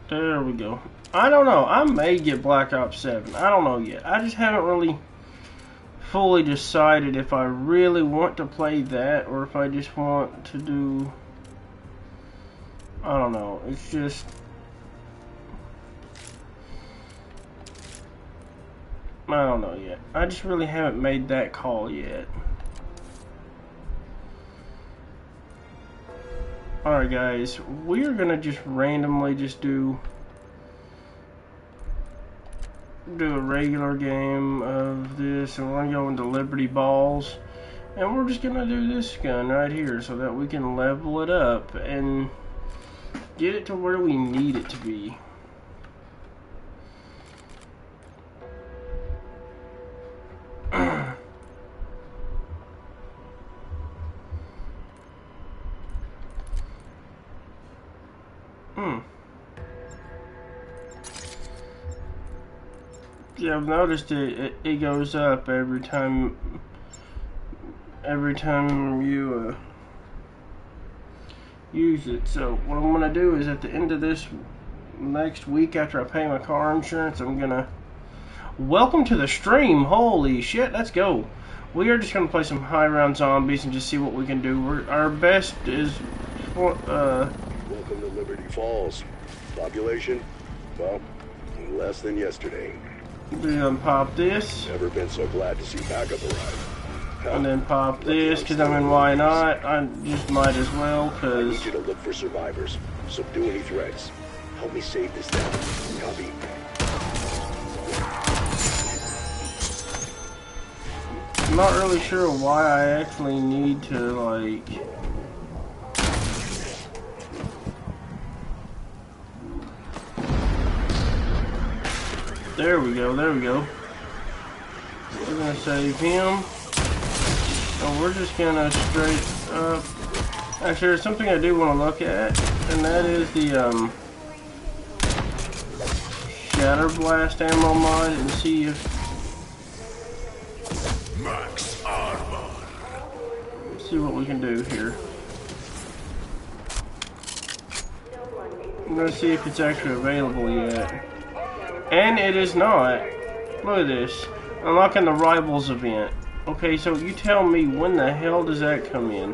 There we go. I don't know. I may get Black Ops 7. I don't know yet. I just haven't really fully decided if I really want to play that or if I just want to do... I don't know. It's just... I don't know yet. I just really haven't made that call yet. Alright guys, we're gonna just randomly just do a regular game of this, and we're gonna go into Liberty Balls, and we're just gonna do this gun right here so that we can level it up and get it to where we need it to be. Yeah, I've noticed it goes up every time you use it. So what I'm gonna do is at the end of this next week, after I pay my car insurance, I'm gonna welcome to the stream. Holy shit, let's go. We are just gonna play some high round zombies and just see what we can do. Our best is Welcome to Liberty Falls. Population? Well, less than yesterday. Then pop this. Never been so glad to see backup arrive. And then pop this, because I mean, why not? I just might as well, I because... need you to look for survivors. Subdue any threats. Help me save this town. Copy. I'm not really sure why I actually need to, like... There we go, there we go. We're gonna save him. And we're just gonna straight up... Actually, there's something I do want to look at, and that is the, Shatter Blast ammo mod, and see if... Max armor. See what we can do here. I'm gonna see if it's actually available yet. And it is not. Look at this. Unlocking the Rivals event. Okay, so you tell me, when the hell does that come in?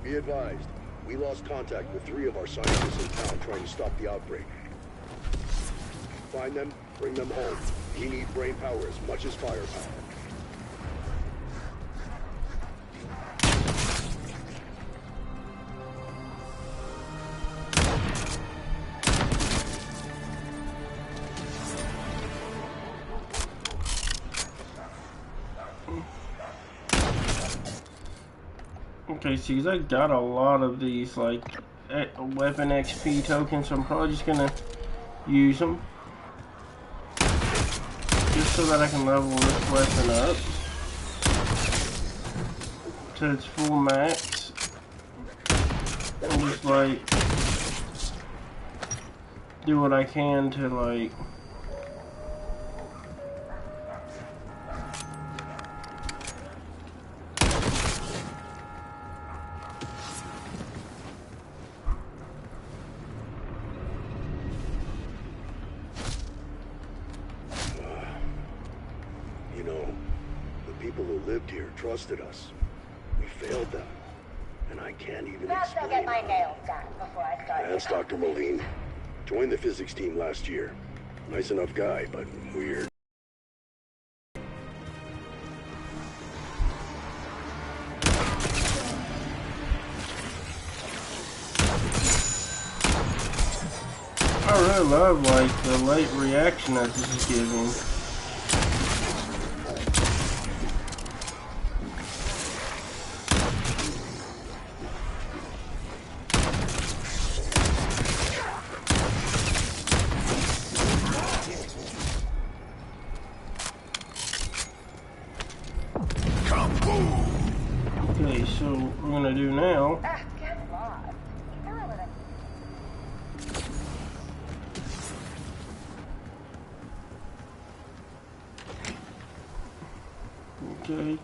Be advised. We lost contact with 3 of our scientists in town trying to stop the outbreak. Find them, bring them home. We need brain power as much as firepower. Okay, see, 'cause I got a lot of these, like, weapon XP tokens, so I'm probably just gonna use them. Just so that I can level this weapon up to its full max. And just, like, do what I can to, like... You know, the people who lived here trusted us. We failed them. And I can't even Perhaps I'll get my nails done before I start. That's Dr. Moline. Joined the physics team last year. Nice enough guy, but weird. I really love, like, the late reaction that this is giving. Okay, so what we're gonna do now Okay.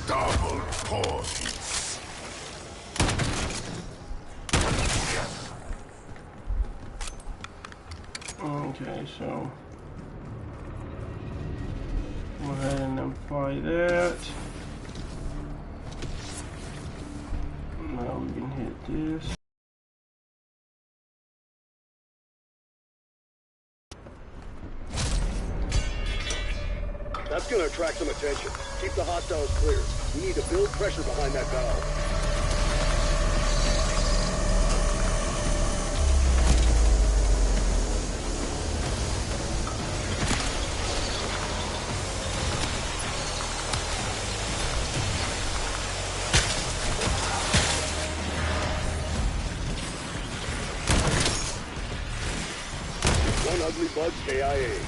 Double points. Okay, so go ahead and apply that. Now we can hit this. That's gonna attract some attention. Keep the hostiles clear. We need to build pressure behind that valve. One ugly bug's KIA.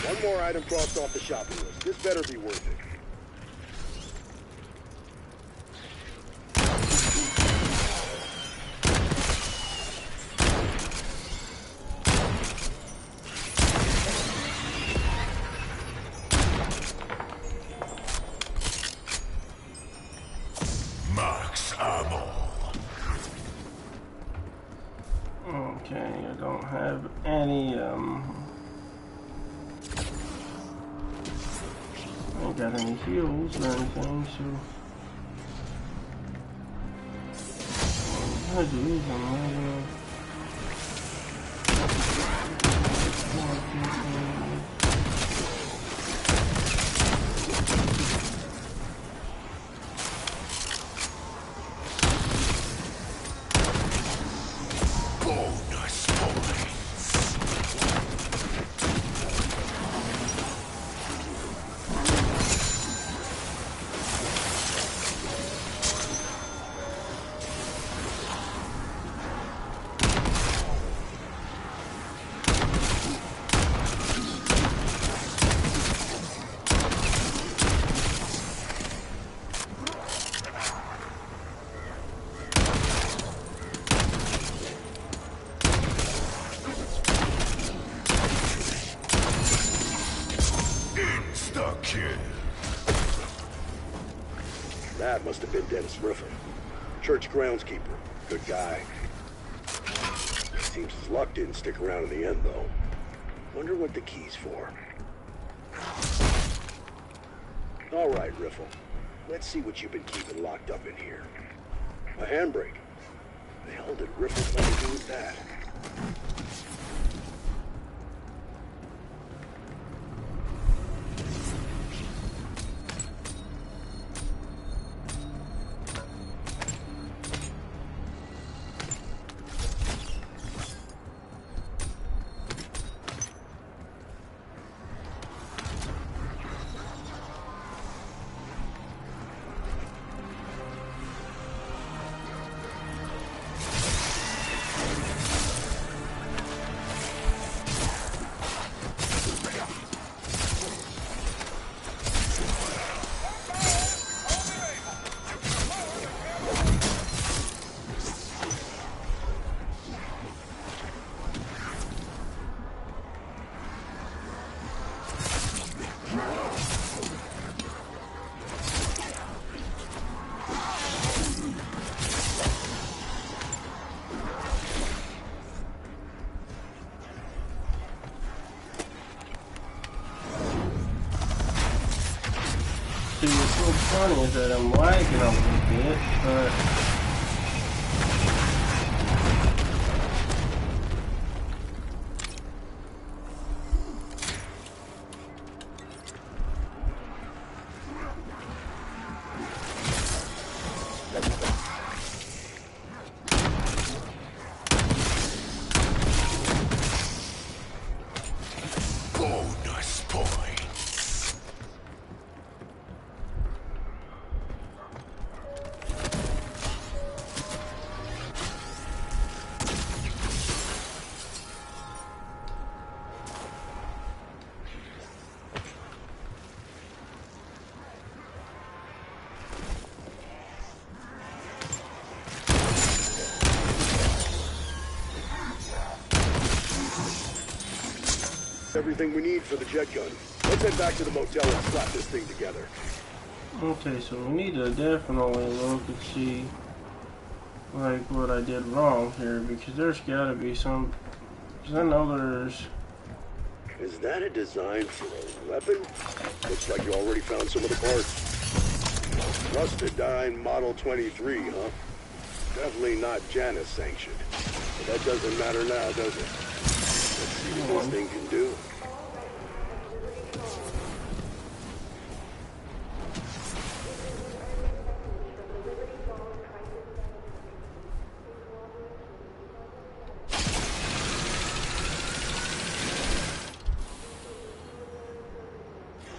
One more item crossed off the shopping list. This better be worth it. Max ammo. Okay, I don't have any, I ain't got any heals or anything, so what I'm gonna do is I'm gonna Bonus points. Insta-kill. That must have been Dennis Ruffin. Church groundskeeper. Good guy. Seems his luck didn't stick around in the end, though. Wonder what the key's for. All right, Riffle. Let's see what you've been keeping locked up in here. A handbrake. The hell did Riffle plan to do with that? to. It's so funny is that I'm lagging a little bit, but Bonus points. Everything we need for the jet gun. Let's head back to the motel and slap this thing together. okay, so we need to definitely look and see like what I did wrong here, because there's gotta be some, because I know there's, Is that a design for a weapon? Looks like you already found some of the parts. Rustidyne Model 23, huh? Definitely not Janus sanctioned. But that doesn't matter now, does it? Let's see what this thing can do.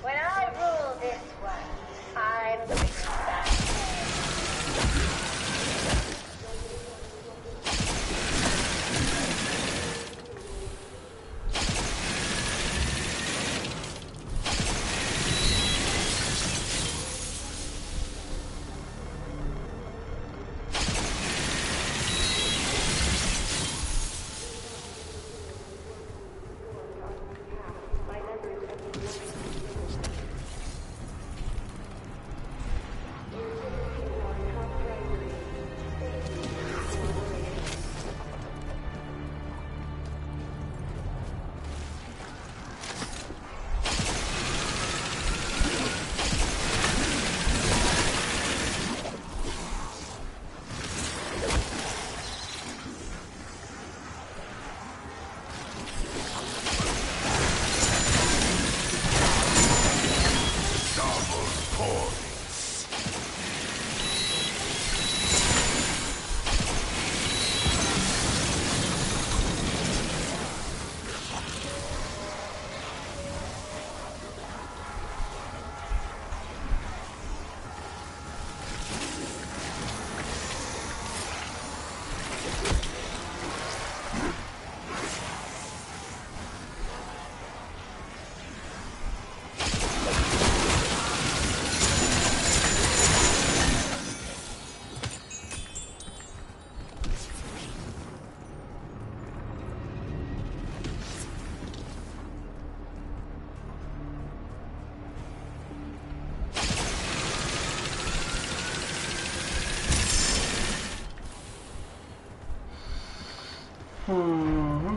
When I rule this one, I'm the big bad. Double points. hmm.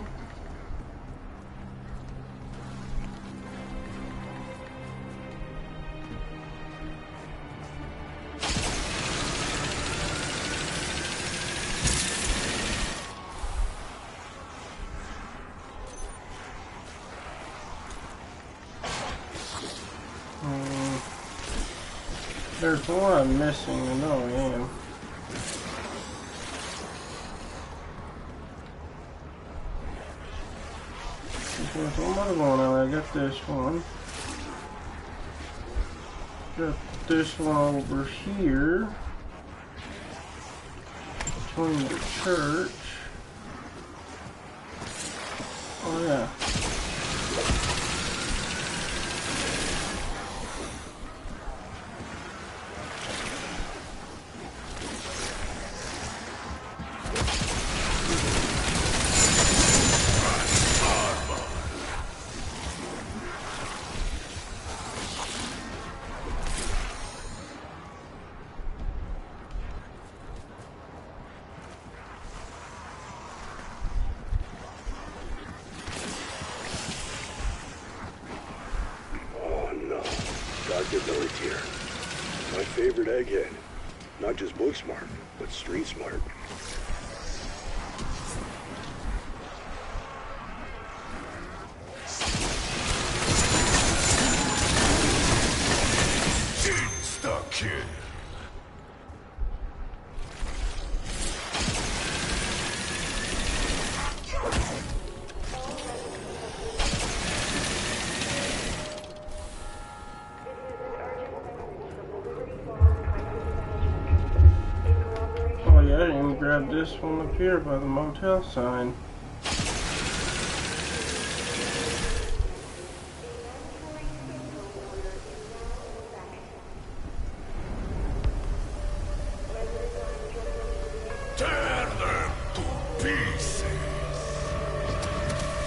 There's one I'm missing, I know I am. There's one other one, I got this one. Got this one over here. Between the church. Oh yeah. Oh no. Dr. Miller's here. My favorite egghead. Not just book smart, but street smart. Insta-kill. Oh yeah, I didn't even grab this one up here by the motel sign. Tear them to pieces.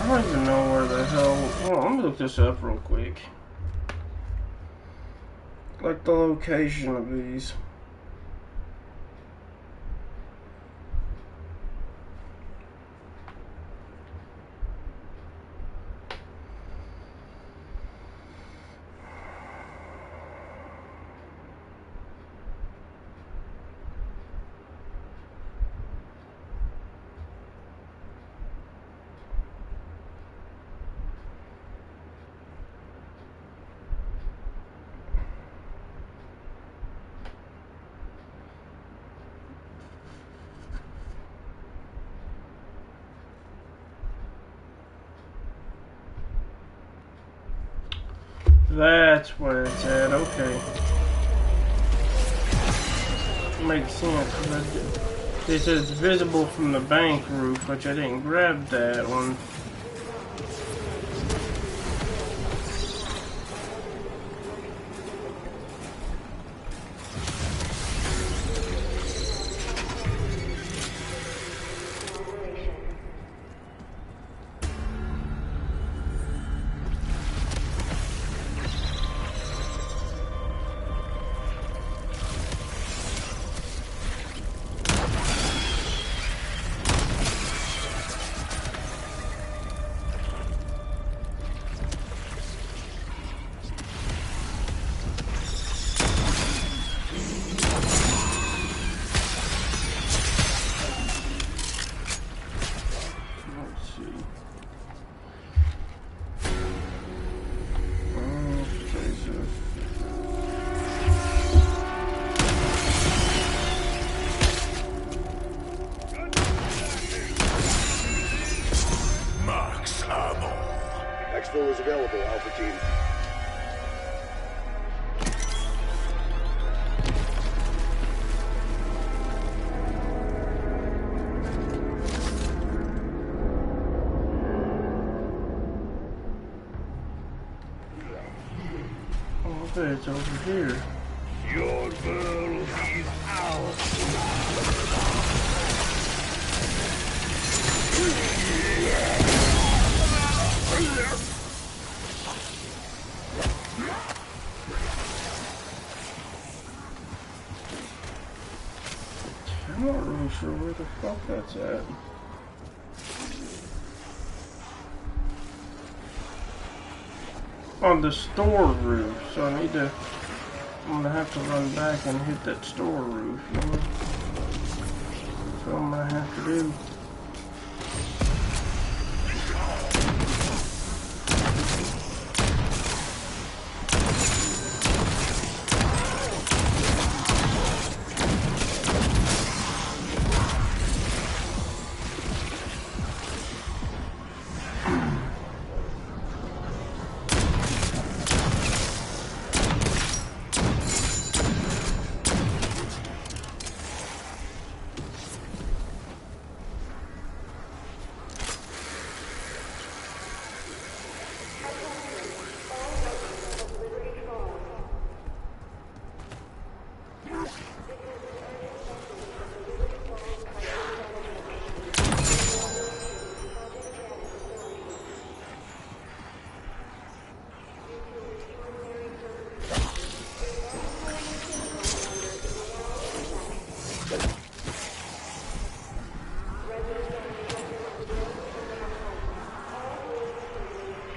I don't even know where the hell. Oh, I'm gonna look this up real quick. Like the location of these. That's where it's at, okay. Makes sense. It says visible from the bank roof, which I didn't grab that one. Max ammo. Exfil is available, Alpha Team. Oh, okay, it's over here. Your world is ours. I'm not really sure where the fuck that's at. On the store roof, so I need to. I'm gonna have to run back and hit that store roof. You know? That's what I'm gonna have to do.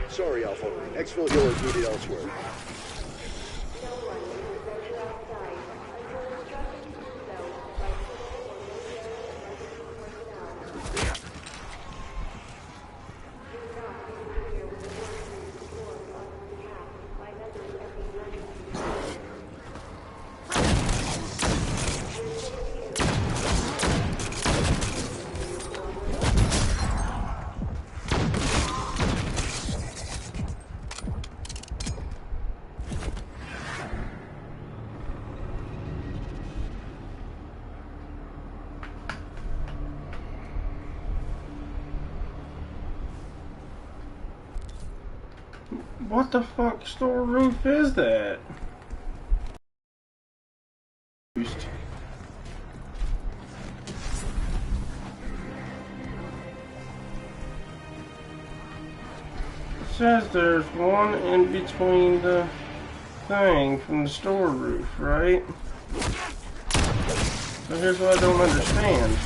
Sorry, Alpha. Exfil healer is needed elsewhere. What the fuck store roof is that? It says there's one in between the thing from the store roof, right? So here's what I don't understand.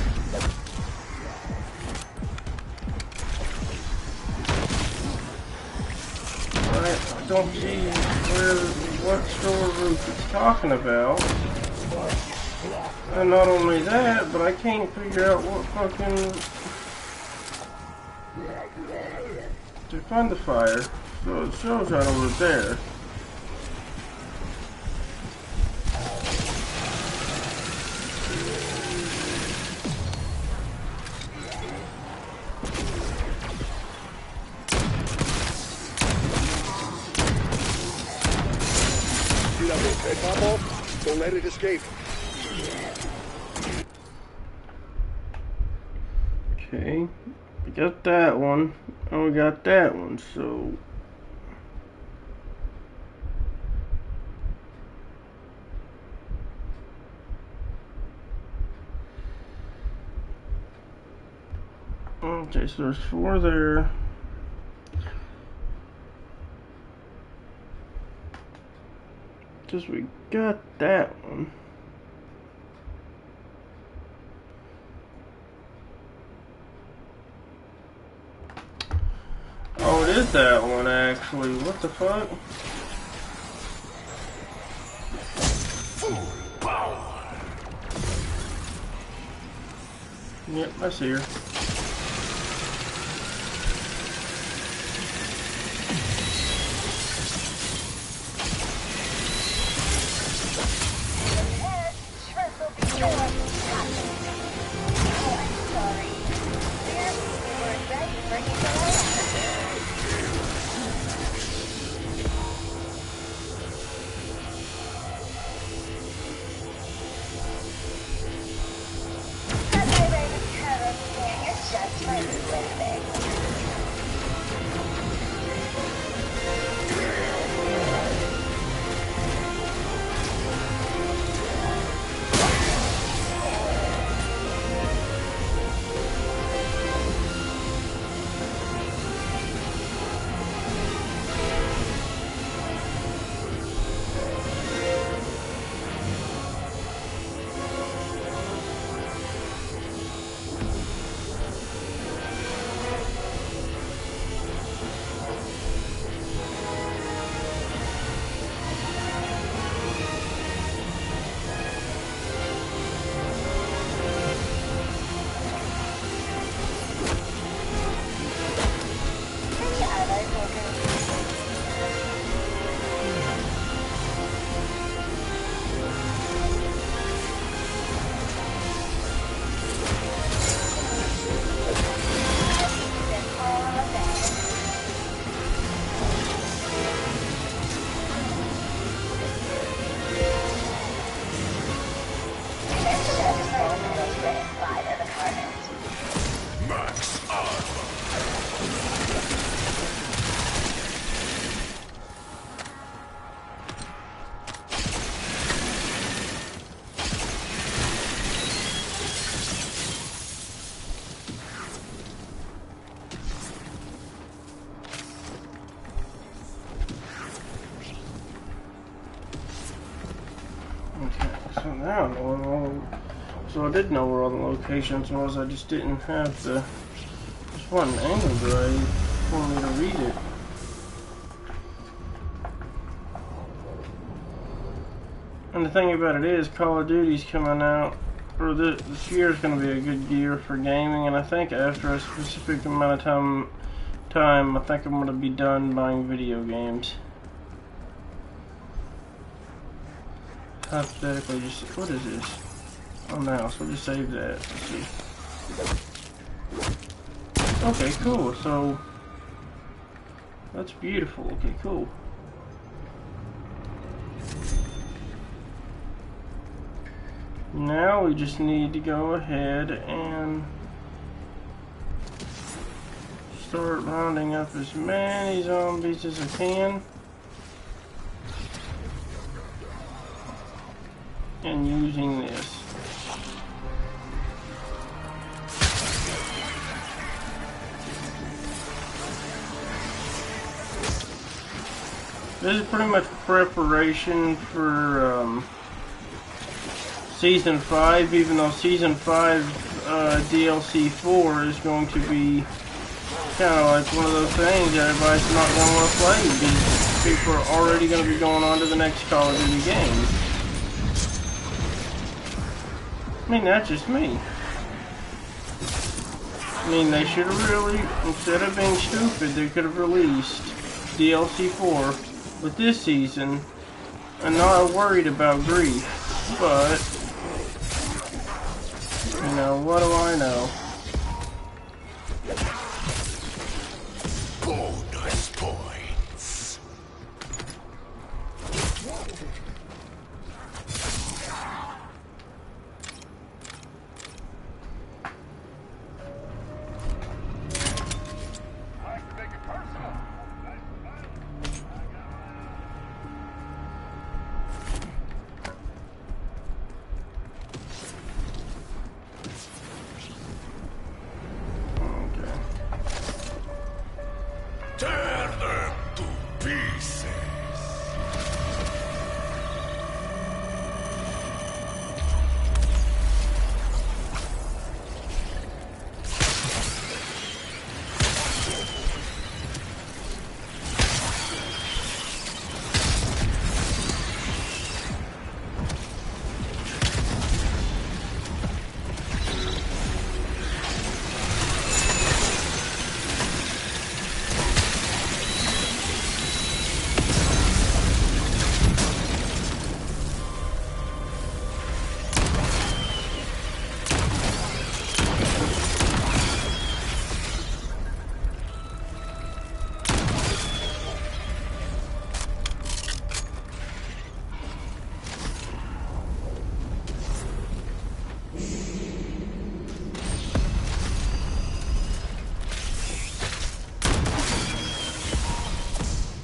I don't see what store roof it's talking about. And not only that, but I can't figure out what fucking... to find the fire. So it shows right over there. See that little head pop off? Don't let it escape. Okay, we got that one, and we got that one, so... Okay, so there's 4 there. Because we got that one. Oh, it is that one, actually. What the fuck? Full power. Yep, I see her. Shrimp will be there. Oh, I'm sorry. Seriously, we weren't ready for you to land. That my way to cover me, it's just my living. Max armor. Okay, so now I know where all so I did know where all the locations was, I just didn't have the just wasn't angled right for me to read it. And the thing about it is Call of Duty's coming out, or this year is going to be a good year for gaming, and I think after a specific amount of time I think I'm going to be done buying video games. Hypothetically, just what is this? Oh, now, so we'll just save that. Let's see. Okay, cool. So that's beautiful. Okay, cool. Now we just need to go ahead and start rounding up as many zombies as I can. And using this. This is pretty much preparation for Season 5, even though Season 5 DLC 4 is going to be kind of like one of those things everybody's not going to want to play because people are already going to be going on to the next Call of Duty game. I mean, that's just me. I mean, they should have really, instead of being stupid, they could have released DLC 4 with this season and not worried about grief. But, you know, what do I know? Bonus points. Tear them to pieces.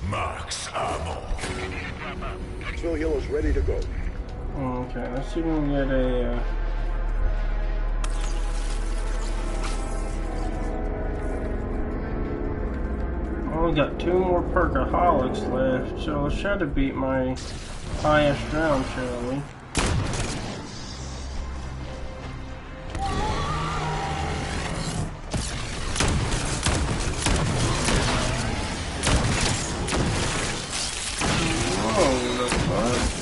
Max ammo. Snow Hill is ready to go. Okay, let's see if we can get a, only got 2 more Perkaholics left, so let's try to beat my highest round, shall we? Whoa, the fuck?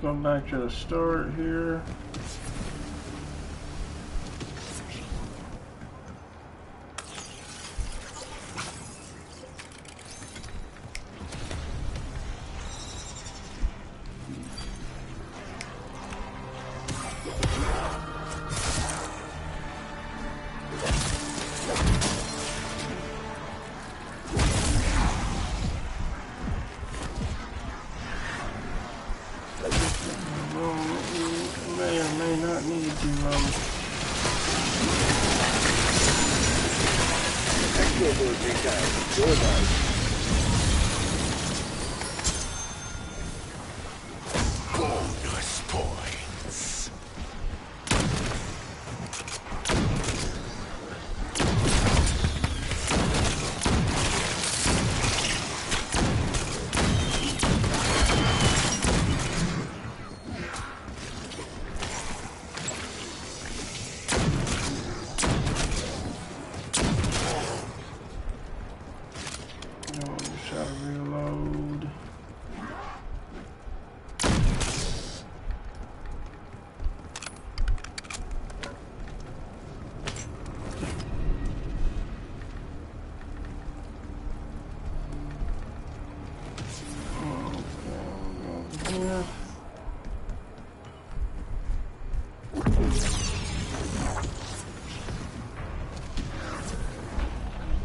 Go back to the start here. May or may not need to Extra bird down. Your life. Bonus points. Try to reload. Yeah.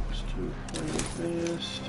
Let's do play best.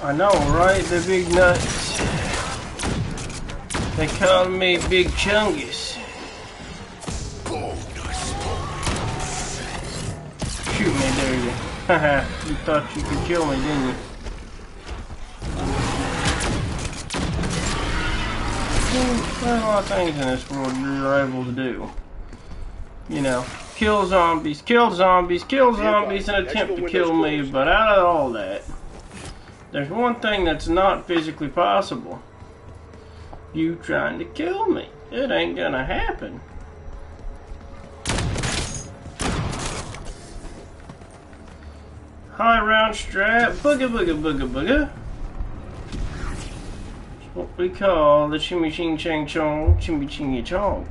I know, right? The big nuts. They call me Big Chungus. Bonus points. Shoot me, dare you? Haha, you thought you could kill me, didn't you? There's a lot of things in this world you're able to do. You know, kill zombies, kill zombies, kill zombies, and attempt to kill me, but out of all that, there's one thing that's not physically possible. You trying to kill me. It ain't gonna happen. High round strap, booga booga booga booga. It's what we call the chimmy ching chang chong, chimmy chingy chong.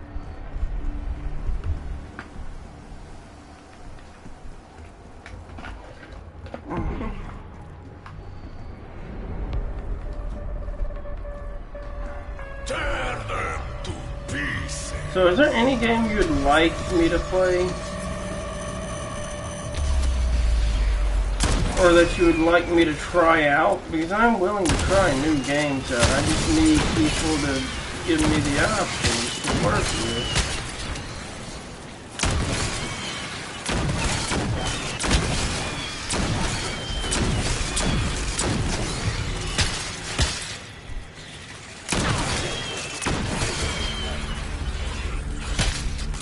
Tear them to pieces. So is there any game you'd like me to play? Or that you would like me to try out? Because I'm willing to try new games out. I just need people to give me the options to work with.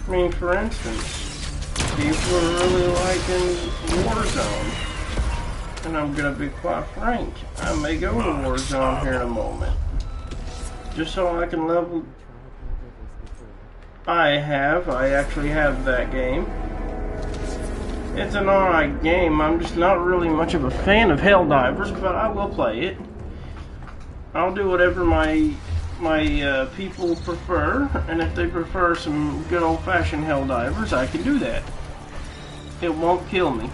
I mean, for instance, people are really liking Warzone. And I'm gonna be quite frank, I may go to Warzone here in a moment. Just so I can level. I actually have that game. It's an alright game. I'm just not really much of a fan of Helldivers, but I will play it. I'll do whatever my people prefer, and if they prefer some good old-fashioned Helldivers, I can do that. It won't kill me.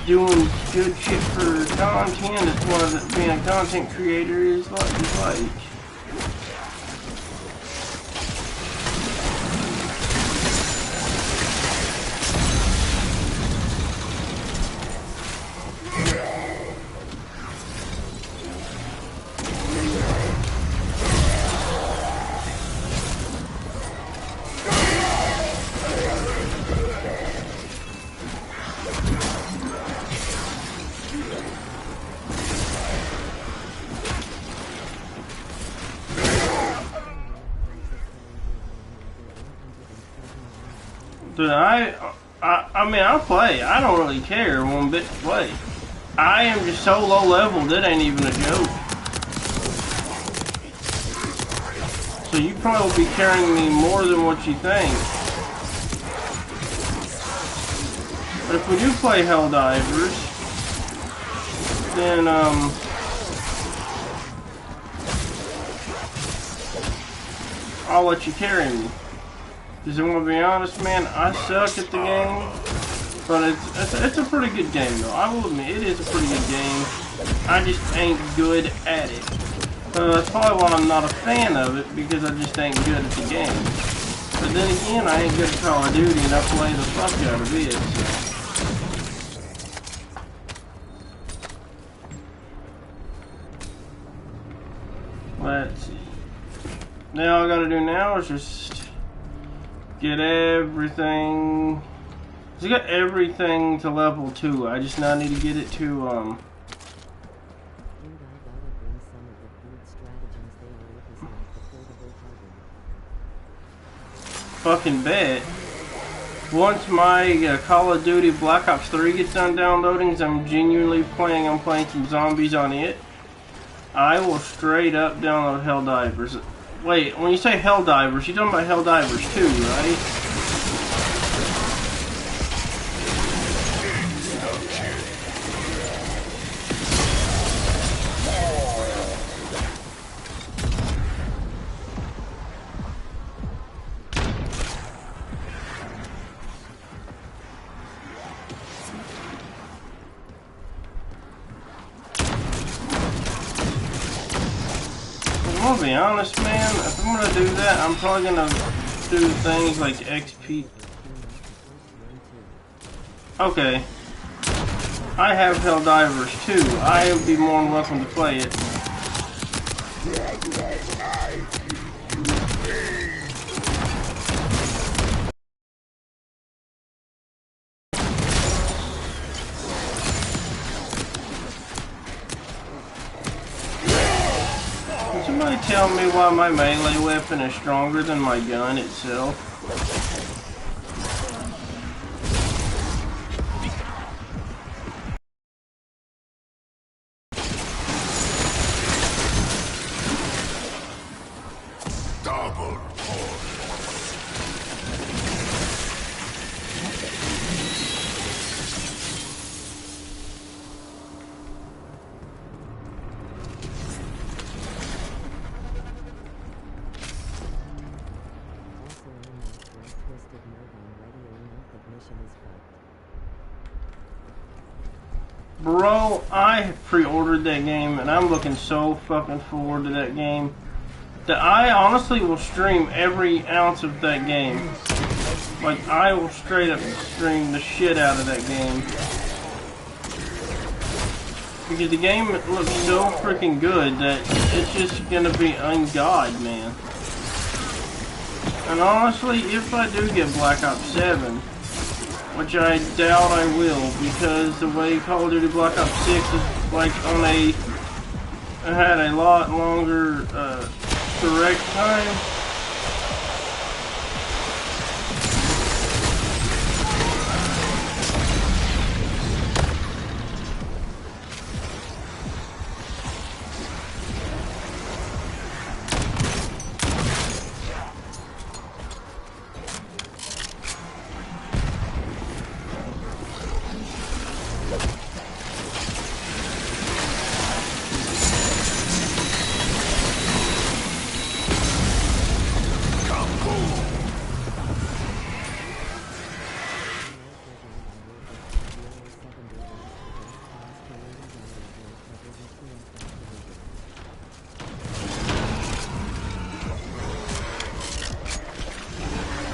Doing good shit for content is what being a content creator is like. Dude, I mean, I'll play. I don't really care one bit to play. I am just so low level, that ain't even a joke. So you probably will be carrying me more than what you think. But if we do play Helldivers, then, I'll let you carry me. Because I'm gonna be honest, man, I suck at the game, but it's a pretty good game though. I will admit it is a pretty good game. I just ain't good at it. That's probably why I'm not a fan of it, because I just ain't good at the game. But then again, I ain't good at Call of Duty, and I play the fuck out of it. So. Let's see. Now all I gotta do now is just get everything. I got everything to level 2. I just now need to get it to fucking bet. Once my Call of Duty Black Ops 3 gets done downloading, 'cause I'm genuinely planning on playing some zombies on it, I will straight up download Helldivers. Wait, when you say Helldivers, you're talking about Helldivers 2, right? I'm gonna be honest, man, if I'm gonna do that, I'm probably gonna do things like XP. Okay. I have Helldivers too. I would be more than welcome to play it. Can somebody tell me why my melee weapon is stronger than my gun itself? Double points. Bro, I pre-ordered that game and I'm looking so fucking forward to that game that I honestly will stream every ounce of that game. Like, I will straight up stream the shit out of that game. Because the game looks so freaking good that it's just gonna be ungod, man. And honestly, if I do get Black Ops 7, which I doubt I will, because the way Call of Duty Black Ops 6 is like on a... I had a lot longer direct time.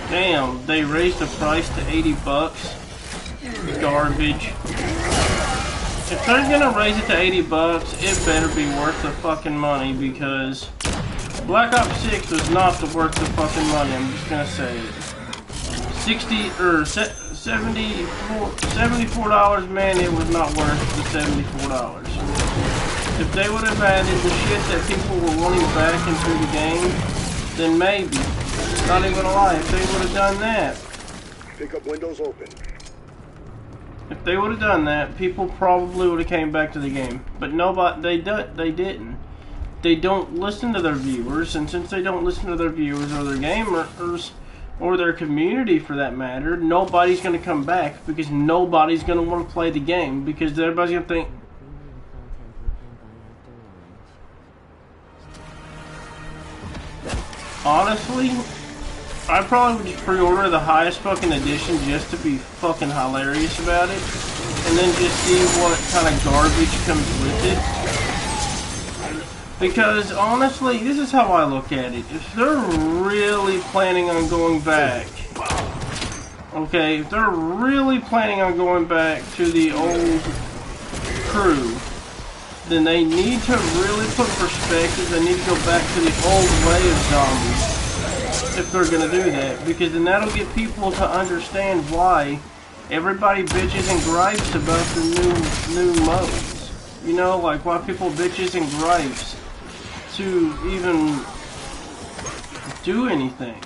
Damn, they raised the price to 80 bucks. Garbage. If they're gonna raise it to 80 bucks, it better be worth the fucking money, because Black Ops 6 was not worth the fucking money, I'm just gonna say it. $74, man, it was not worth the $74. If they would have added the shit that people were wanting back into the game, then maybe. Not even gonna lie, if they would have done that. Pickup windows open. If they would have done that, people probably would have came back to the game. But nobody, they didn't. They don't listen to their viewers, and since they don't listen to their viewers or their gamers, or their community for that matter, nobody's gonna come back, because nobody's gonna want to play the game, because everybody's gonna think, honestly, I probably would just pre-order the highest fucking edition just to be fucking hilarious about it, and then just see what kind of garbage comes with it. Because honestly, this is how I look at it. If they're really planning on going back, okay, if they're really planning on going back to the old crew, then they need to really put perspective. They need to go back to the old way of zombies. If they're gonna do that, because then that'll get people to understand why everybody bitches and gripes about the new modes. You know, like why people bitches and gripes to even do anything.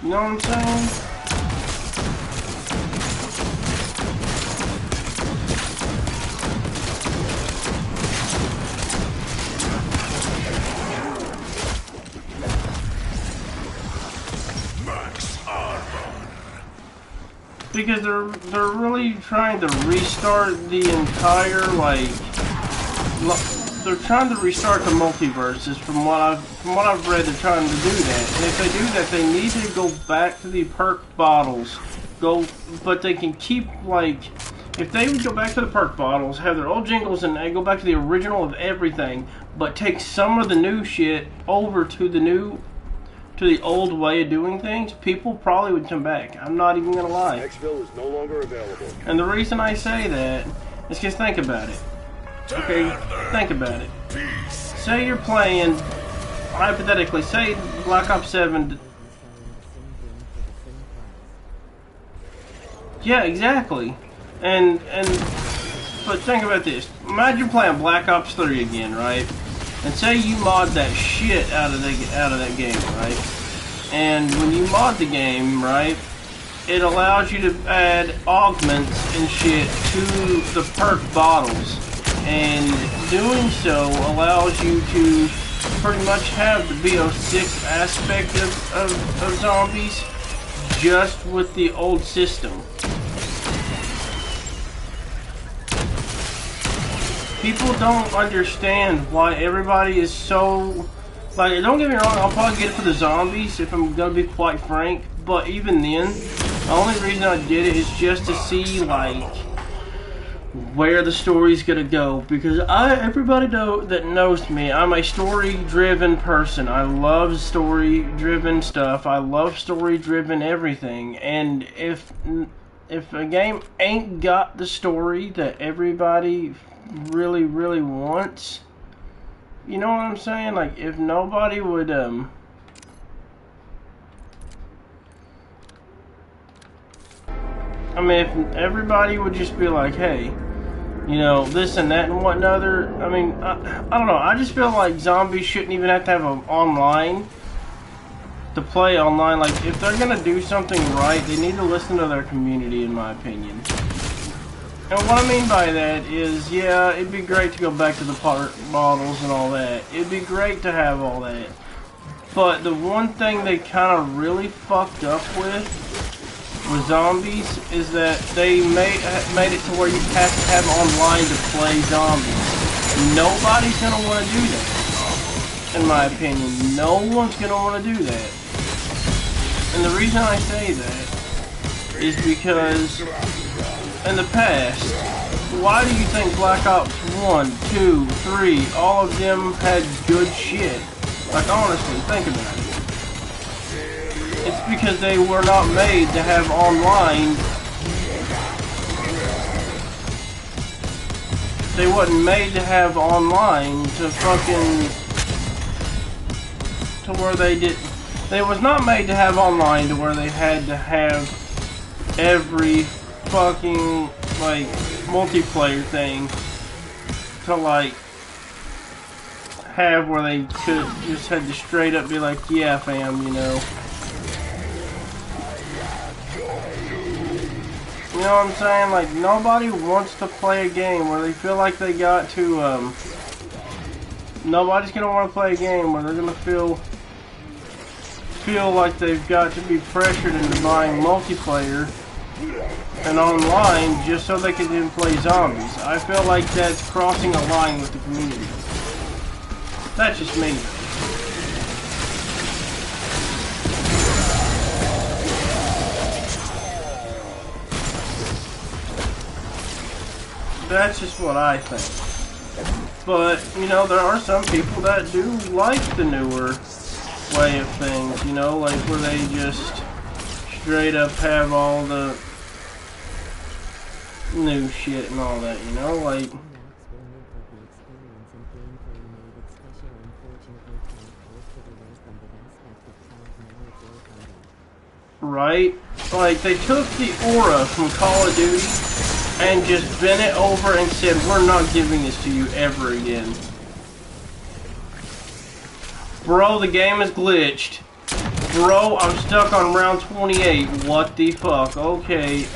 You know what I'm saying? Because they're really trying to restart the entire, like, they're trying to restart the multiverses. From what I've read, they're trying to do that. And if they do that, they need to go back to the perk bottles. But they can keep, like, if they would go back to the perk bottles, have their old jingles, and they go back to the original of everything, but take some of the new shit over to the old way of doing things, people probably would come back. I'm not even gonna lie. Exfil is no longer available. And the reason I say that Let's just think about it. Okay, think about it. Peace. Say you're playing, hypothetically, say Black Ops 7. Yeah, exactly. But think about this. Imagine playing Black Ops 3 again, right? And say you mod that shit out of that game, right? And when you mod the game, right, it allows you to add augments and shit to the perk bottles. And doing so allows you to pretty much have the BO6 aspect of zombies just with the old system. People don't understand why everybody is so... Like, don't get me wrong, I'll probably get it for the zombies if I'm gonna be quite frank. But even then, the only reason I did it is just to see, like, where the story's gonna go. Because everybody that knows me, I'm a story-driven person. I love story-driven stuff. I love story-driven everything. And if a game ain't got the story that everybody really wants, you know what I'm saying? Like, if nobody would I mean, if everybody would just be like, hey, you know, this and that and whatnot, I mean, I don't know, I just feel like zombies shouldn't even have to have an online to play online. Like, if they're gonna do something right, they need to listen to their community, in my opinion. And what I mean by that is, yeah, it'd be great to go back to the bottles and all that. It'd be great to have all that. But the one thing they kind of really fucked up with zombies is that they made it to where you have to have online to play zombies. Nobody's going to want to do that, in my opinion. No one's going to want to do that. And the reason I say that is because in the past, why do you think Black Ops 1, 2, 3, all of them had good shit? Like, honestly, think about it. It's because they were not made to have online. They wasn't made to have online to fucking... to where they did... They was not made to have online to where they had to have every fucking, like, multiplayer thing to, like, have where they could just had to straight up be like, yeah, fam, you know. You know what I'm saying? Like, nobody wants to play a game where they feel like they got to, nobody's gonna want to play a game where they're gonna feel like they've got to be pressured into buying multiplayer and online just so they can then play zombies. I feel like that's crossing a line with the community. That's just me. That's just what I think. But, you know, there are some people that do like the newer way of things, you know, like where they just straight up have all the new shit and all that, you know, like... Right? Like, they took the aura from Call of Duty and just bent it over and said, we're not giving this to you ever again. Bro, the game is glitched. Bro, I'm stuck on round 28. What the fuck? Okay,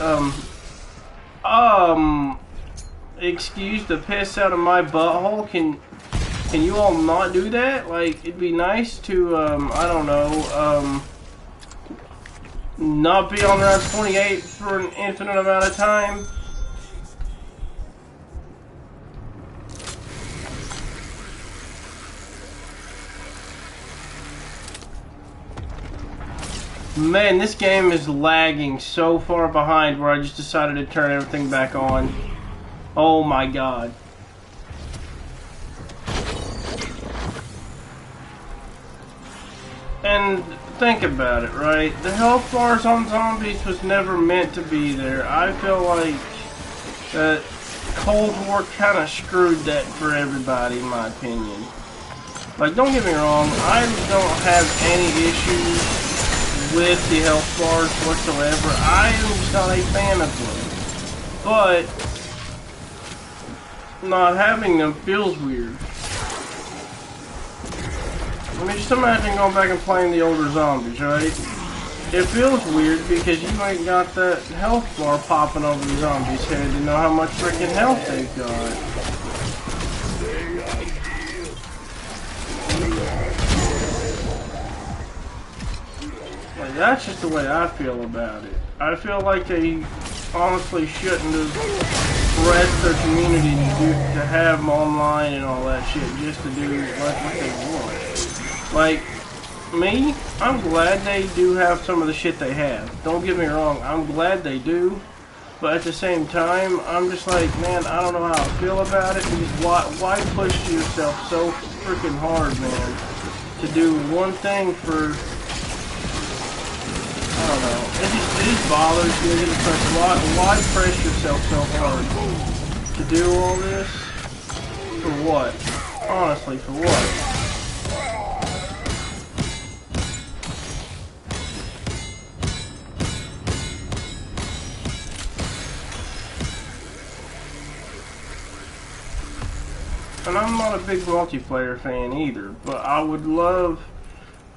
excuse the piss out of my butthole. Can you all not do that? Like, it'd be nice to, I don't know, not be on round 28 for an infinite amount of time. Man, this game is lagging so far behind where I just decided to turn everything back on. Oh my god. And think about it, right? The health bars on zombies was never meant to be there. I feel like that Cold War kind of screwed that for everybody, in my opinion. Like, don't get me wrong, I don't have any issues with the health bars whatsoever. I am just not a fan of them. But not having them feels weird. I mean, just imagine going back and playing the older zombies, right? It feels weird because you ain't got that health bar popping over the zombie's head to know how much freaking health they've got. Like, that's just the way I feel about it. I feel like they honestly shouldn't have pressed their community to have them online and all that shit just to do like what they want. Like, me, I'm glad they do have some of the shit they have. Don't get me wrong, I'm glad they do. But at the same time, I'm just like, man, I don't know how I feel about it. Because why push yourself so freaking hard, man, to do one thing for, I don't know. It just bothers me. Why press yourself so hard to do all this? For what? Honestly, for what? And I'm not a big multiplayer fan either, but I would love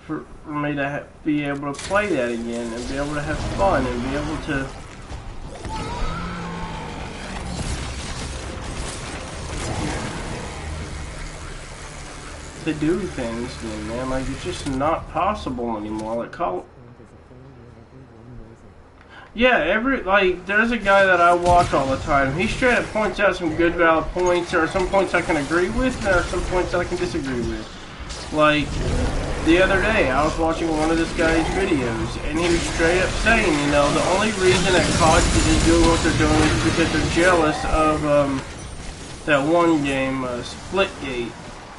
for me to be able to play that again and be able to have fun and be able to do things again, man. Like, it's just not possible anymore. Like, yeah, like, there's a guy that I watch all the time. He straight up points out some good valid points. There are some points I can agree with, and there are some points I can disagree with. Like, the other day, I was watching one of this guy's videos, and he was straight up saying, you know, the only reason that COD is doing what they're doing is because they're jealous of, that one game, Splitgate.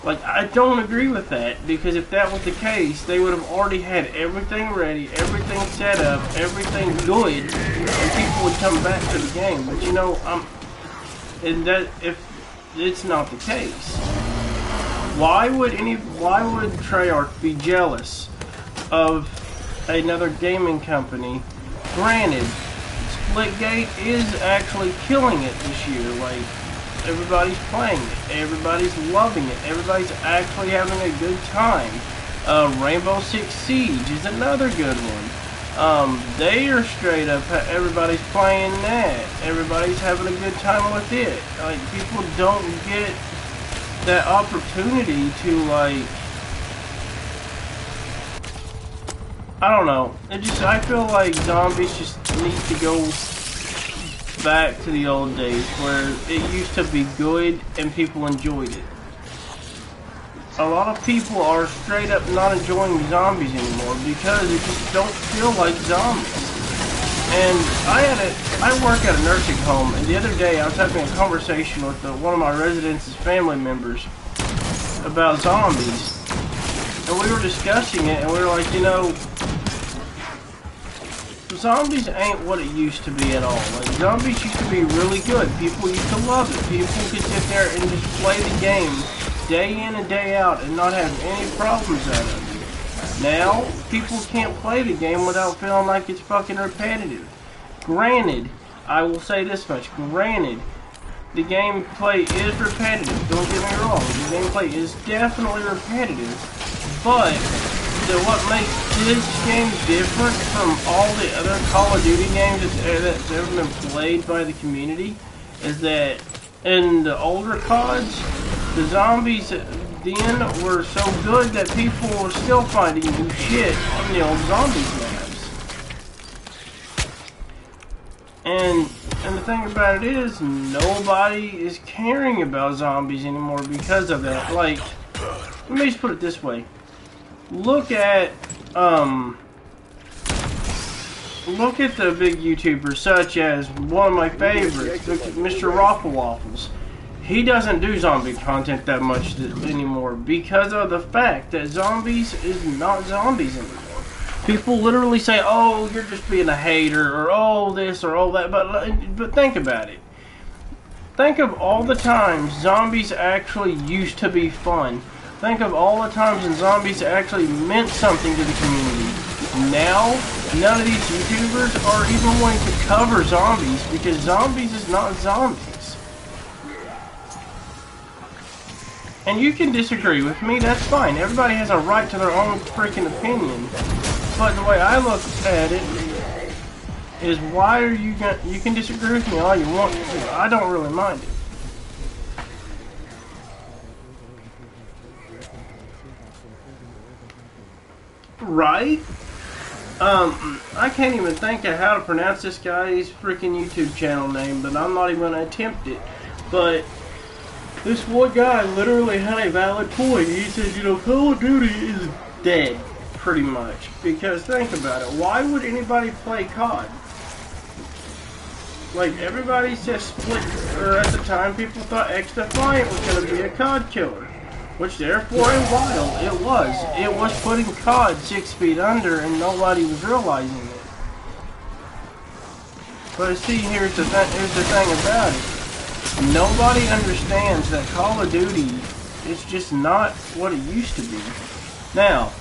Like, I don't agree with that, because if that was the case, they would have already had everything ready, everything set up, everything good, and people would come back to the game. But you know, and that, if it's not the case, why would Treyarch be jealous of another gaming company? Granted, Splitgate is actually killing it this year. Like, everybody's playing it, everybody's loving it, everybody's actually having a good time. Rainbow Six Siege is another good one. They are straight up, everybody's playing that, everybody's having a good time with it. Like, people don't get that opportunity to, like, I don't know, I feel like zombies just need to go back to the old days where it used to be good and people enjoyed it. A lot of people are straight up not enjoying zombies anymore because they just don't feel like zombies. And I work at a nursing home, and the other day I was having a conversation with one of my residents' family members about zombies, and we were discussing it, and we were like, you know, zombies ain't what it used to be at all. Like, zombies used to be really good. People used to love it. People could sit there and just play the game day in and day out and not have any problems out of it. Now, people can't play the game without feeling like it's fucking repetitive. Granted, I will say this much. Granted, the gameplay is repetitive. Don't get me wrong. The gameplay is definitely repetitive. But what makes this game different from all the other Call of Duty games that's ever been played by the community is that in the older CODs, the zombies then were so good that people were still finding new shit on the old zombies maps. And the thing about it is, nobody is caring about zombies anymore because of that. Like, let me just put it this way. Look at the big YouTubers such as one of my favorites, Mr. Raffle Waffles. He doesn't do zombie content that much anymore because of the fact that zombies is not zombies anymore. People literally say, "Oh, you're just being a hater," or "Oh, this," or "Oh, that." But think about it. Think of all the times zombies actually used to be fun. Think of all the times when zombies actually meant something to the community. Now, none of these YouTubers are even wanting to cover zombies because zombies is not zombies. And you can disagree with me, that's fine. Everybody has a right to their own freaking opinion. But the way I look at it is, why are you gonna... You can disagree with me all you want to. I don't really mind it. Right? I can't even think of how to pronounce this guy's freaking YouTube channel name, but I'm not even going to attempt it. But this one guy literally had a valid point. He said, you know, Call of Duty is dead, pretty much. Because think about it, why would anybody play COD? Like, everybody says split, or at the time people thought X-Defiant was going to be a COD killer. Which there for a while it was. It was putting COD 6 feet under and nobody was realizing it. But see, here's the thing about it. Nobody understands that Call of Duty is just not what it used to be. Now,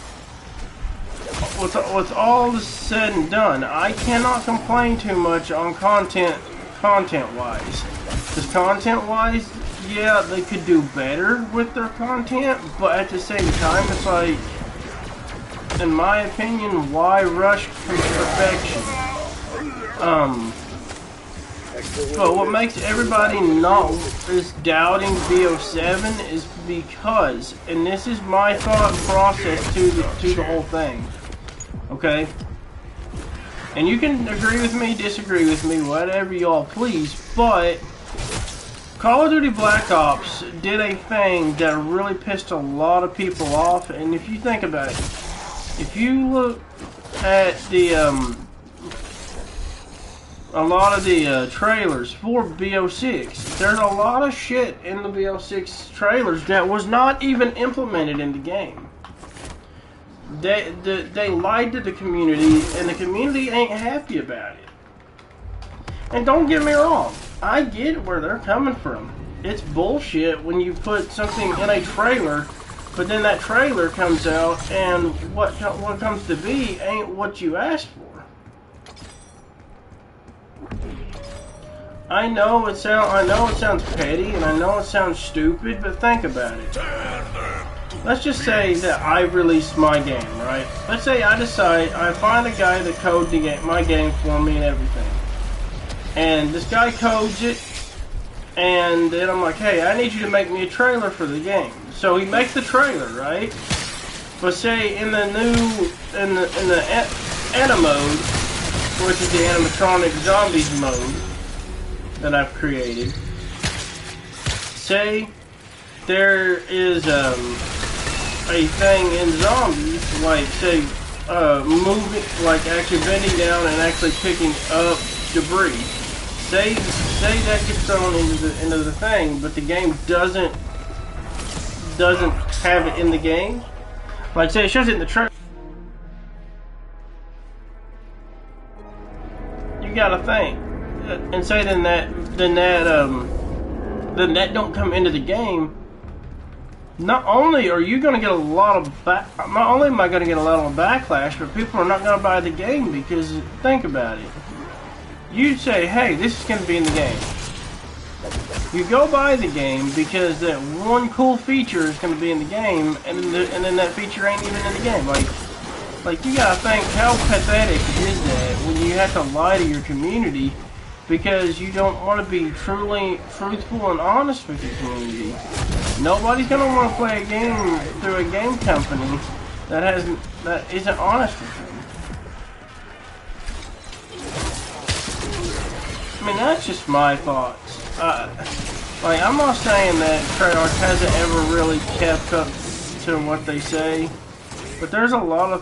with all said and done, I cannot complain too much on content-wise. Because content-wise, yeah, they could do better with their content, but at the same time, it's like, in my opinion, why rush perfection? But what makes everybody not is doubting BO7 is because, and this is my thought process to the whole thing, okay? And you can agree with me, disagree with me, whatever y'all please, but Call of Duty Black Ops did a thing that really pissed a lot of people off, and if you think about it, if you look at the a lot of the trailers for BO6, there's a lot of shit in the BO6 trailers that was not even implemented in the game. They lied to the community, and the community ain't happy about it. And don't get me wrong, I get where they're coming from. It's bullshit when you put something in a trailer, but then that trailer comes out and what comes to be ain't what you asked for. I know it sounds petty and I know it sounds stupid, but think about it. Let's just say that I release my game, right? Let's say I find a guy that coded my game for me and everything. And this guy codes it, and then I'm like, hey, I need you to make me a trailer for the game. So he makes the trailer, right? But say in the Ana mode, which is the animatronic zombies mode that I've created, say there is a thing in zombies, like say moving, like actually bending down and actually picking up debris. Say that gets thrown into the thing, but the game doesn't have it in the game. Like say it shows it in the trailer. You gotta think, and say then that don't come into the game. Not only are you gonna get a lot of not only am I gonna get a lot of backlash, but people are not gonna buy the game because think about it. You say, hey, this is going to be in the game. You go buy the game because that one cool feature is going to be in the game, and then that feature ain't even in the game. Like you gotta think, how pathetic is that when you have to lie to your community because you don't want to be truly truthful and honest with your community. Nobody's going to want to play a game through a game company that isn't honest with them. I mean, that's just my thoughts. Like, I'm not saying that Treyarch hasn't ever really kept up to what they say, but there's a lot of...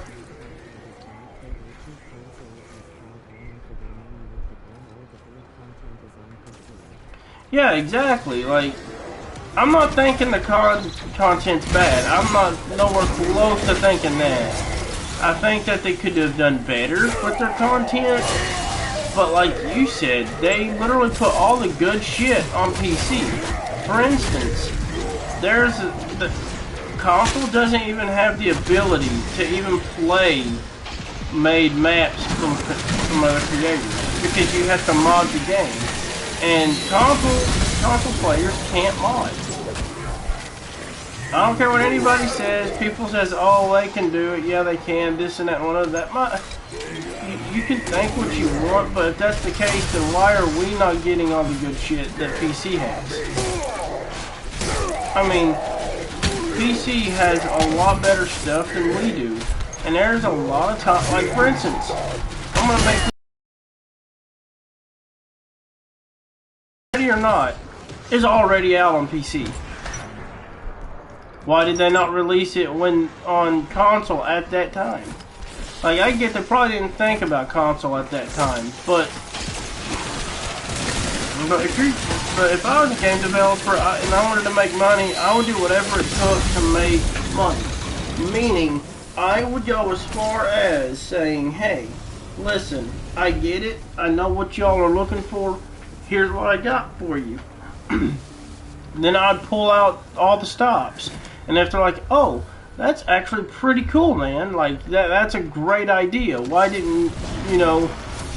Yeah, exactly. Like, I'm not thinking the content's bad. I'm not nowhere close to thinking that. I think that they could have done better with their content. But like you said, they literally put all the good shit on PC. For instance, the console doesn't even have the ability to even play made maps from other creators because you have to mod the game, and console players can't mod. I don't care what anybody says. People says, "Oh, they can do it. Yeah, they can. This and that, and one of that." You can think what you want, but if that's the case, then why are we not getting all the good shit that PC has? I mean, PC has a lot better stuff than we do, and there's a lot of time. Like for instance, I'm gonna make Ready or Not is already out on PC. Why did they not release it when on console at that time? Like, I get they probably didn't think about console at that time, but if I was a game developer and I wanted to make money, I would do whatever it took to make money. Meaning, I would go as far as saying, hey, listen, I get it, I know what y'all are looking for, here's what I got for you. Then I'd pull out all the stops. And if they're like, oh, that's actually pretty cool, man. Like, that's a great idea. Why didn't,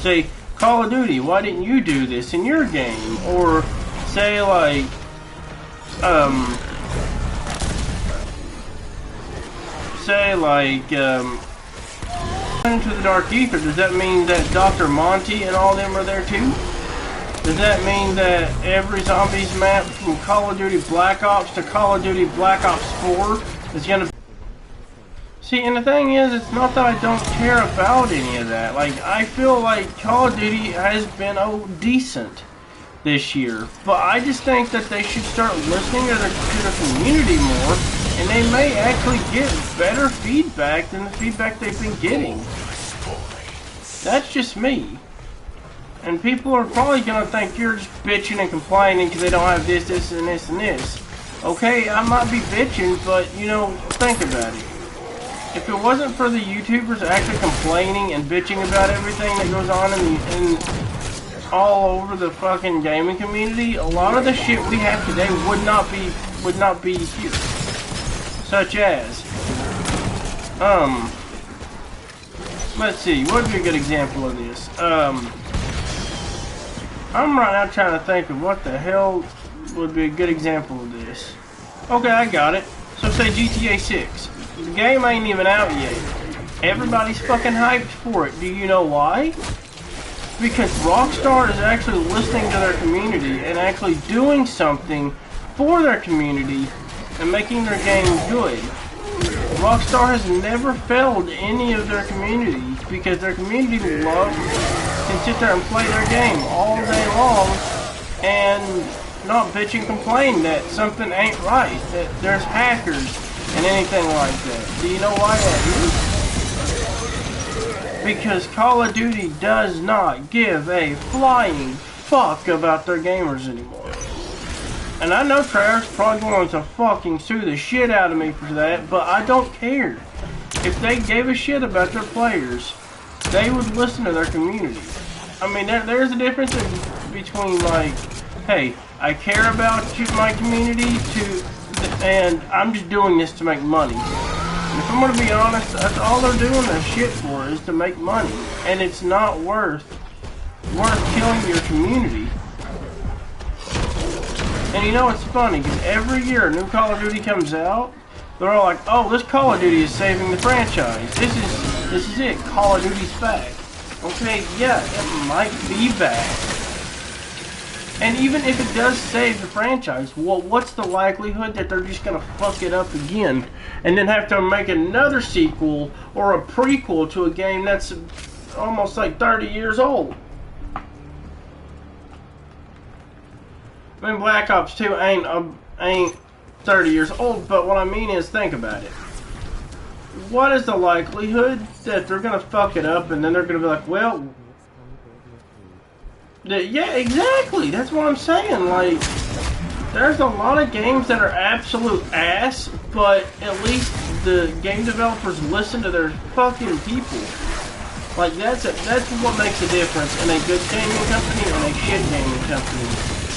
say, Call of Duty, why didn't you do this in your game? Or, say, like, Into the Dark Ether, does that mean that Dr. Monty and all them are there too? Does that mean that every zombies map from Call of Duty Black Ops to Call of Duty Black Ops 4 is gonna... See, and the thing is, it's not that I don't care about any of that. Like, I feel like Call of Duty has been, decent this year. But I just think that they should start listening to their community more, and they may actually get better feedback than the feedback they've been getting. That's just me. And people are probably going to think you're just bitching and complaining because they don't have this, this, and this, and this. Okay, I might be bitching, but, think about it. If it wasn't for the YouTubers actually complaining and bitching about everything that goes on in all over the fucking gaming community, a lot of the shit we have today would not be here. Such as, let's see, what would be a good example of this? I'm right now trying to think of what the hell would be a good example of this. Okay, I got it. So say GTA 6. The game ain't even out yet. Everybody's fucking hyped for it. Do you know why? Because Rockstar is actually listening to their community and actually doing something for their community and making their game good. Rockstar has never failed any of their communities because their community can sit there and play their game all day long and not bitch and complain that something ain't right, that there's hackers and anything like that. Do you know why that is? Because Call of Duty does not give a flying fuck about their gamers anymore. And I know Treyarch's probably going to fucking sue the shit out of me for that, but I don't care. If they gave a shit about their players, they would listen to their community. I mean, there's a difference between, like, hey, I care about my community and I'm just doing this to make money. And if I'm going to be honest, that's all they're doing that shit for, is to make money. And it's not worth killing your community. And it's funny, because every year a new Call of Duty comes out, they're all like, oh, this Call of Duty is saving the franchise. This is it. Call of Duty's back. Okay, yeah, it might be back. And even if it does save the franchise, well, what's the likelihood that they're just going to fuck it up again and then have to make another sequel or a prequel to a game that's almost like 30 years old? I mean, Black Ops 2 ain't 30 years old, but what I mean is, think about it. What is the likelihood that they're going to fuck it up and then they're going to be like, well... Yeah, exactly. That's what I'm saying. Like, there's a lot of games that are absolute ass, but at least the game developers listen to their fucking people. Like that's what makes a difference in a good gaming company and a shit gaming company.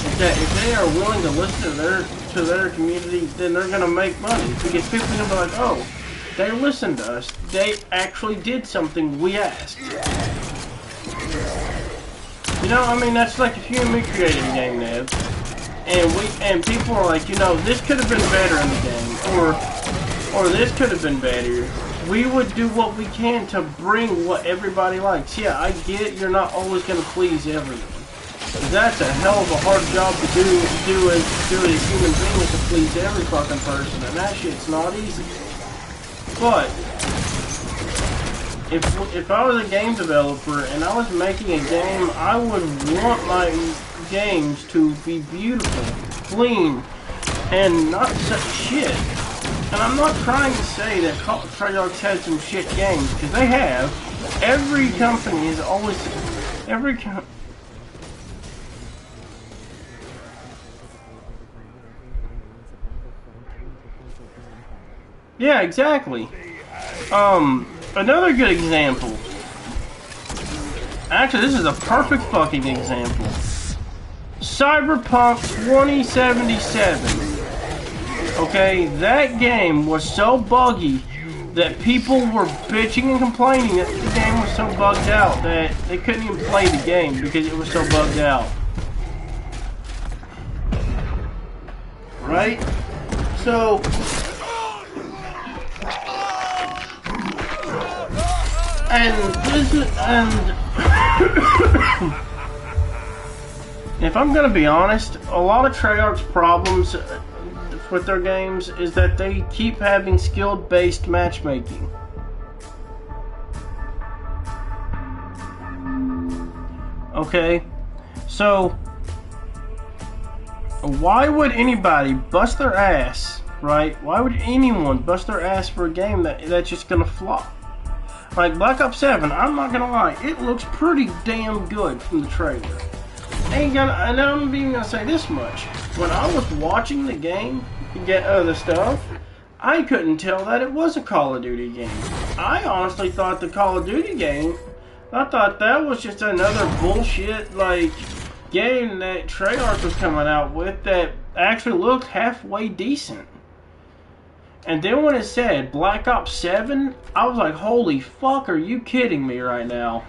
Is that if they are willing to listen to their community, then they're gonna make money because people are gonna be like, oh, they listened to us. They actually did something we asked. You know, I mean, that's like if you and me created a game, Nev, and people are like, you know, this could have been better in the game, or this could have been better. We would do what we can to bring what everybody likes. Yeah, I get you're not always gonna please everyone. That's a hell of a hard job to do as a human being, is to please every fucking person, and that shit's not easy. But if I was a game developer and I was making a game, I would want my games to be beautiful, clean, and not such shit. And I'm not trying to say that Treyarch had some shit games, because they have. Every company is always yeah, exactly. Another good example. Actually, this is a perfect fucking example. Cyberpunk 2077. Okay, that game was so buggy that people were bitching and complaining that the game was so bugged out that they couldn't even play the game because it was so bugged out. Right? So if I'm gonna be honest, a lot of Treyarch's problems with their games is that they keep having skill-based matchmaking. Okay, so why would anybody bust their ass, right? Why would anyone bust their ass for a game that's just gonna flop? Like Black Ops 7, I'm not gonna lie, it looks pretty damn good from the trailer. And I'm even gonna say this much: when I was watching the game, the stuff, I couldn't tell that it was a Call of Duty game. I honestly thought the Call of Duty game, I thought that was just another bullshit like game that Treyarch was coming out with that actually looked halfway decent. And then when it said Black Ops 7, I was like, holy fuck, are you kidding me right now?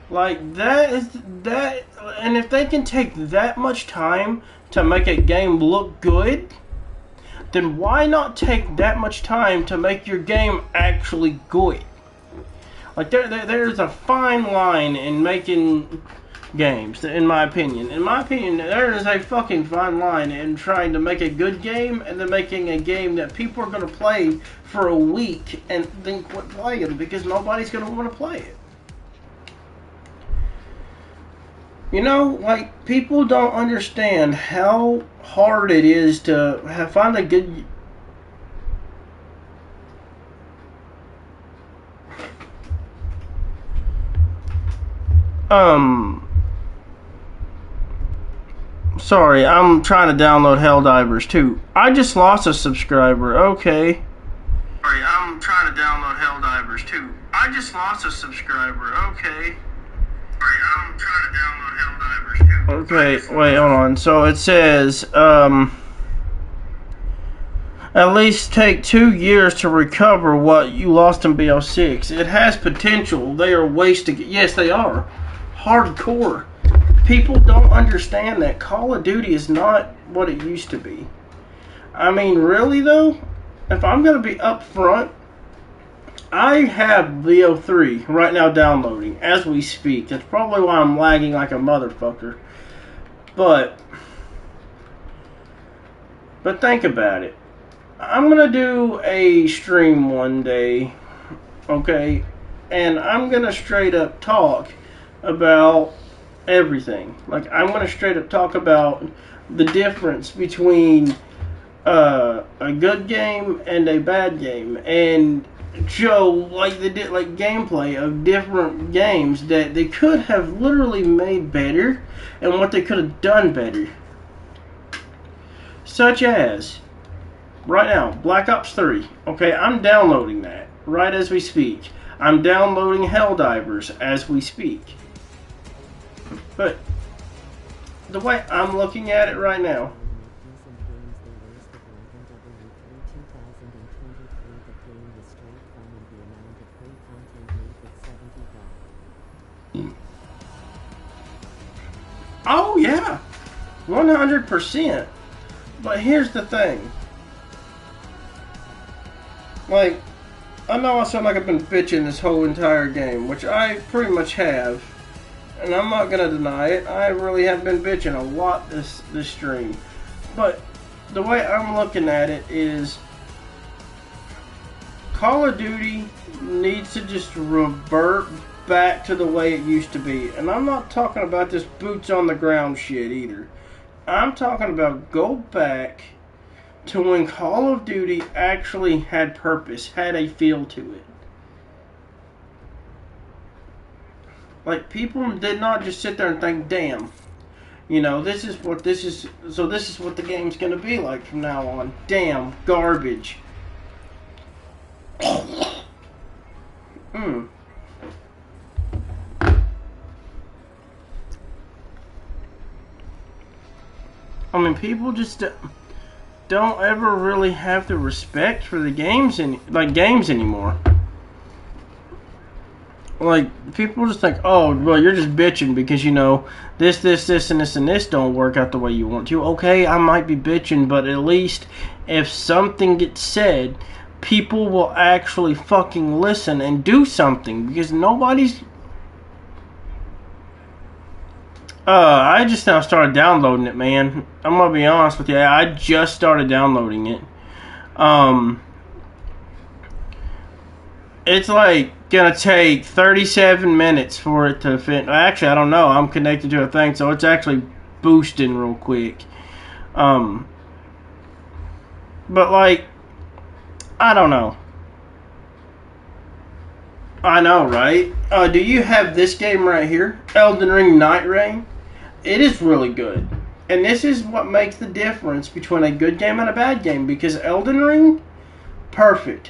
Like, that, and if they can take that much time to make a game look good, then why not take that much time to make your game actually good? Like, there's a fine line in making games, in my opinion. In my opinion, there is a fucking fine line in trying to make a good game and then making a game that people are going to play for a week and then quit playing because nobody's going to want to play it. You know, like, people don't understand how hard it is to find a good... Sorry, I'm trying to download Helldivers 2. I just lost a subscriber, okay. Sorry, I'm trying to download Helldivers 2. I just lost a subscriber, okay. I'm trying to download Helldivers 2. Okay, wait, hold on. So it says, at least take 2 years to recover what you lost in BO6. It has potential. They are wasting it. Yes, they are. Hardcore. People don't understand that Call of Duty is not what it used to be. I mean, really though, if I'm going to be upfront, I have BO3 right now downloading as we speak. That's probably why I'm lagging like a motherfucker. But think about it. I'm going to do a stream one day, okay? And I'm going to straight up talk about everything. Like, I'm going to straight up talk about the difference between a good game and a bad game, and show like gameplay of different games that they could have literally made better and what they could have done better. Such as right now, Black Ops 3. Okay, I'm downloading that right as we speak. I'm downloading Helldivers as we speak. But the way I'm looking at it right now, oh yeah, 100%. But here's the thing. Like, I know I sound like I've been bitching this whole entire game, which I pretty much have. And I'm not gonna deny it. I really have been bitching a lot this stream. But the way I'm looking at it is Call of Duty needs to just revert back to the way it used to be. And I'm not talking about this boots on the ground shit either. I'm talking about go back to when Call of Duty actually had purpose, had a feel to it. Like, people did not just sit there and think, damn, you know, this is what the game's gonna be like from now on. Damn, garbage. I mean, people just don't ever really have the respect for the games anymore. Like, people just think, oh, well, you're just bitching because, you know, this, and this don't work out the way you want to. Okay, I might be bitching, but at least if something gets said, people will actually fucking listen and do something, because nobody's... I just now started downloading it, man. I'm gonna be honest with you. I just started downloading it. It's like gonna take 37 minutes for it to fit. Actually, I don't know. I'm connected to a thing, so it's actually boosting real quick. But like, I don't know. I know, right? Do you have this game right here? Elden Ring Night Rain? It is really good. And this is what makes the difference between a good game and a bad game. Because Elden Ring, perfect.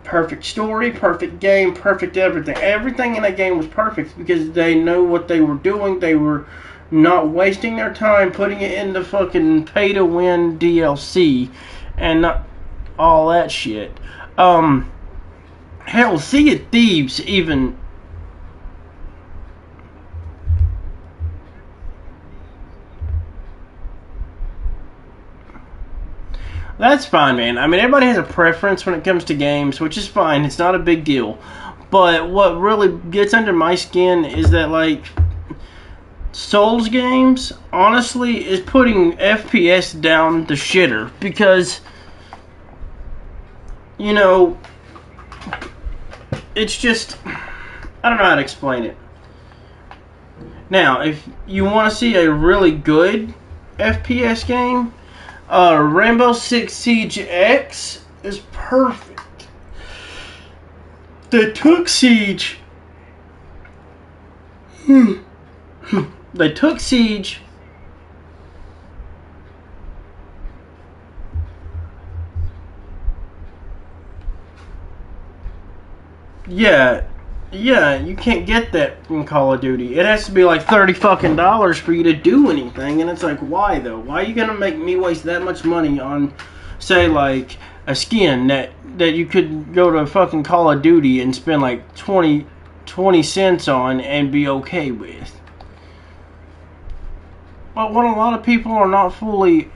Perfect story, perfect game, perfect everything. Everything in that game was perfect because they knew what they were doing. They were not wasting their time putting it in the fucking pay-to-win DLC and not all that shit. Hell, Sea of Thieves even... That's fine, man. I mean, everybody has a preference when it comes to games, which is fine. It's not a big deal. But what really gets under my skin is that, like, Souls games, honestly, is putting FPS down the shitter. Because, you know, it's just... I don't know how to explain it. Now, if you want to see a really good FPS game... Rainbow Six Siege X is perfect. They took Siege. They took Siege. Yeah, you can't get that in Call of Duty. It has to be like $30 fucking for you to do anything, and it's like, why though? Why are you gonna make me waste that much money on, say, like a skin that you could go to fucking Call of Duty and spend like 20 cents on and be okay with? But what a lot of people are not fully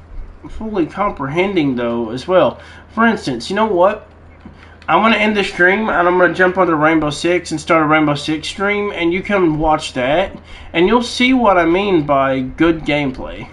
comprehending though as well. For instance, you know what? I'm going to end the stream, and I'm going to jump onto Rainbow Six and start a Rainbow Six stream, and you can watch that, and you'll see what I mean by good gameplay.